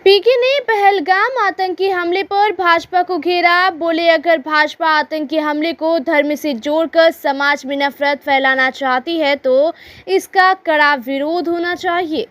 पीके ने पहलगाम आतंकी हमले पर भाजपा को घेरा। बोले, अगर भाजपा आतंकी हमले को धर्म से जोड़कर समाज में नफरत फैलाना चाहती है तो इसका कड़ा विरोध होना चाहिए।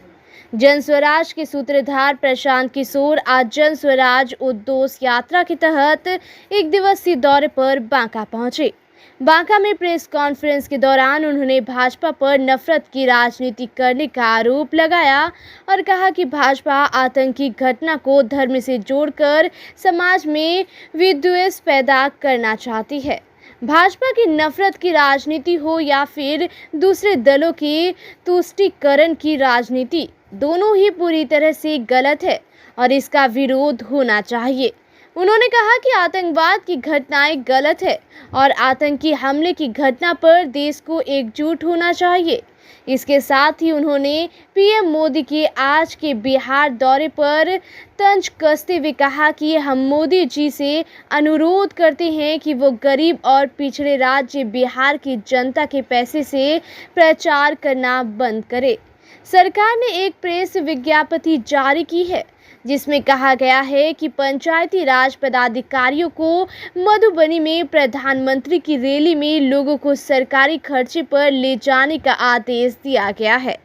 जन स्वराज के सूत्रधार प्रशांत किशोर आज जन स्वराज उद्घोष यात्रा के तहत एक दिवसीय दौरे पर बांका पहुंचे। बांका में प्रेस कॉन्फ्रेंस के दौरान उन्होंने भाजपा पर नफरत की राजनीति करने का आरोप लगाया और कहा कि भाजपा आतंकी घटना को धर्म से जोड़कर समाज में विद्वेष पैदा करना चाहती है। भाजपा की नफरत की राजनीति हो या फिर दूसरे दलों की तुष्टीकरण की राजनीति, दोनों ही पूरी तरह से गलत है और इसका विरोध होना चाहिए। उन्होंने कहा कि आतंकवाद की घटनाएं गलत है और आतंकी हमले की घटना पर देश को एकजुट होना चाहिए। इसके साथ ही उन्होंने पीएम मोदी के आज के बिहार दौरे पर तंज कसते हुए कहा कि हम मोदी जी से अनुरोध करते हैं कि वो गरीब और पिछड़े राज्य बिहार की जनता के पैसे से प्रचार करना बंद करे। सरकार ने एक प्रेस विज्ञप्ति जारी की है जिसमें कहा गया है कि पंचायती राज पदाधिकारियों को मधुबनी में प्रधानमंत्री की रैली में लोगों को सरकारी खर्चे पर ले जाने का आदेश दिया गया है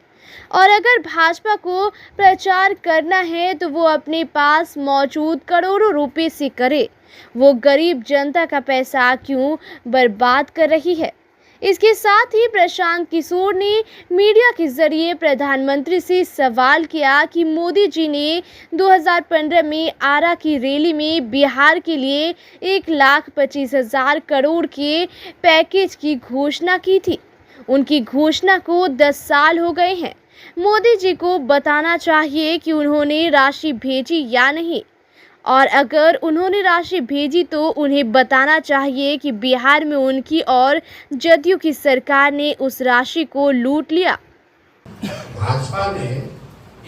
और अगर भाजपा को प्रचार करना है तो वो अपने पास मौजूद करोड़ों रुपए से करे। वो गरीब जनता का पैसा क्यों बर्बाद कर रही है। इसके साथ ही प्रशांत किशोर ने मीडिया के जरिए प्रधानमंत्री से सवाल किया कि मोदी जी ने 2015 में आरा की रैली में बिहार के लिए 1,25,000 करोड़ के पैकेज की घोषणा की थी। उनकी घोषणा को 10 साल हो गए हैं। मोदी जी को बताना चाहिए कि उन्होंने राशि भेजी या नहीं, और अगर उन्होंने राशि भेजी तो उन्हें बताना चाहिए कि बिहार में उनकी और जदयू की सरकार ने उस राशि को लूट लिया। भाजपा ने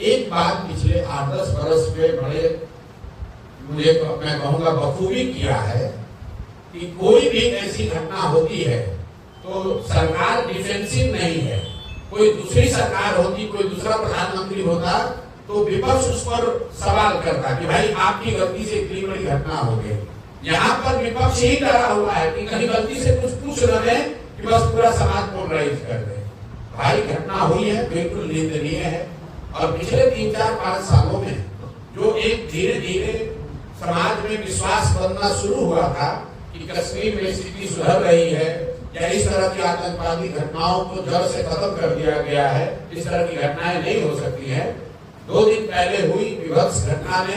एक बात पिछले 8-10 वर्ष में बड़े मैं कहूँगा बखूबी किया है कि कोई भी ऐसी घटना होती है तो सरकार डिफेंसिव नहीं है। कोई दूसरी सरकार होती, कोई दूसरा प्रधानमंत्री होता तो विपक्ष उस पर सवाल करता कि भाई आपकी गलती से इतनी बड़ी घटना हो गई। यहाँ पर विपक्ष ही डरा हुआ है कि कहीं गलती से कुछ पूछ न दें कि बस पूरा समाज पोलराइज कर दे। भाई घटना हुई है, बिल्कुल निंदनीय है और पिछले 3-4-5 सालों में जो एक धीरे धीरे समाज में विश्वास बनना शुरू हुआ था कि कश्मीर में स्थिति सुधर रही है या इस तरह की आतंकवादी घटनाओं को जड़ से खत्म कर दिया गया है, इस तरह की घटनाएं नहीं हो सकती है। 2 दिन पहले हुई विभत्स घटना ने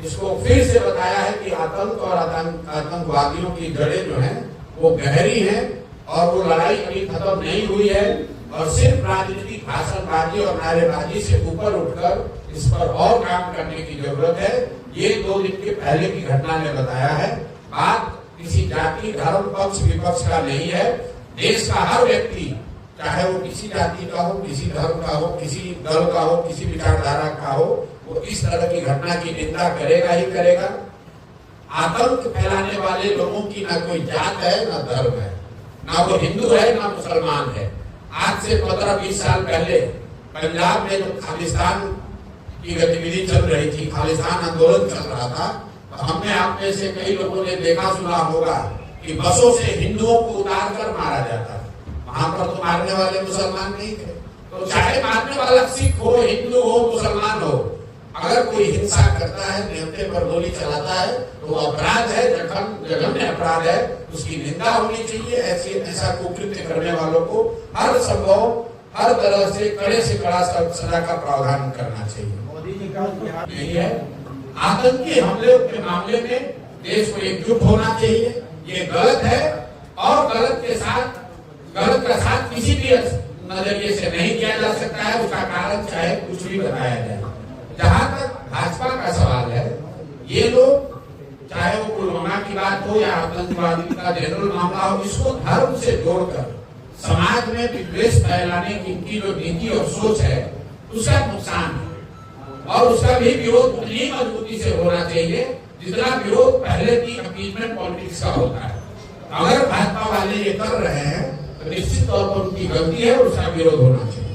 इसको फिर से बताया है कि आतंक और आतंकवादियों की जड़ें जो हैं वो गहरी हैं और वो लड़ाई अभी खत्म नहीं हुई है और सिर्फ राजनीतिक भाषणबाजी और नारेबाजी से ऊपर उठकर इस पर और काम करने की जरूरत है। ये 2 दिन के पहले की घटना ने बताया है। बात किसी जाति, धर्म, पक्ष विपक्ष का नहीं है। देश का हर व्यक्ति, चाहे वो किसी जाति का हो, किसी धर्म का हो, किसी दल का हो, किसी विचारधारा का हो, वो इस तरह की घटना की निंदा करेगा ही करेगा। आतंक फैलाने वाले लोगों की ना कोई जात है, ना धर्म है, ना वो हिंदू है, ना मुसलमान है। आज से 15-20 साल पहले पंजाब में जो खालिस्तान की गतिविधि चल रही थी, खालिस्तान आंदोलन चल रहा था, तो हमने आप में से कई लोगों ने देखा सुना होगा कि बसों से हिंदुओं को उतार कर मारा जाता है। वहां पर तो मारने वाले मुसलमान नहीं थे। तो चाहे मारने वाला सिख हो, हिंदू हो, मुसलमान हो, अगर कोई हिंसा करता है, निहत्थे पर गोली चलाता है तो वो अपराध है, जघन्य अपराध है, उसकी निंदा होनी चाहिए। ऐसा कुकृत्य करने वालों को हर संभव, हर तरह से कड़े से कड़ा सजा का प्रावधान करना चाहिए। मोदी जी का यही है। आतंकी हमले के मामले में देश को एकजुट होना चाहिए। ये गलत है और गलत का साथ किसी भी नजरिए से नहीं किया जा सकता है। उसका कारण चाहे कुछ भी बताया जाए। जहां तक भाजपा का सवाल है, ये लोग चाहे वो पुलवामा की बात हो या आतंकवादी का जनरल मामला हो, इसको धर्म से जोड़कर समाज में विद्वेष फैलाने की इनकी जो नीति और सोच है उसका नुकसान है और उसका भी विरोध उतनी मजबूती से होना चाहिए जितना विरोध पहले की अपीजमेंट पॉलिटिक्स का होता है। अगर भाजपा वाले ये कर रहे हैं तो निश्चित तौर पर उनकी गलती है और उसका विरोध होना चाहिए।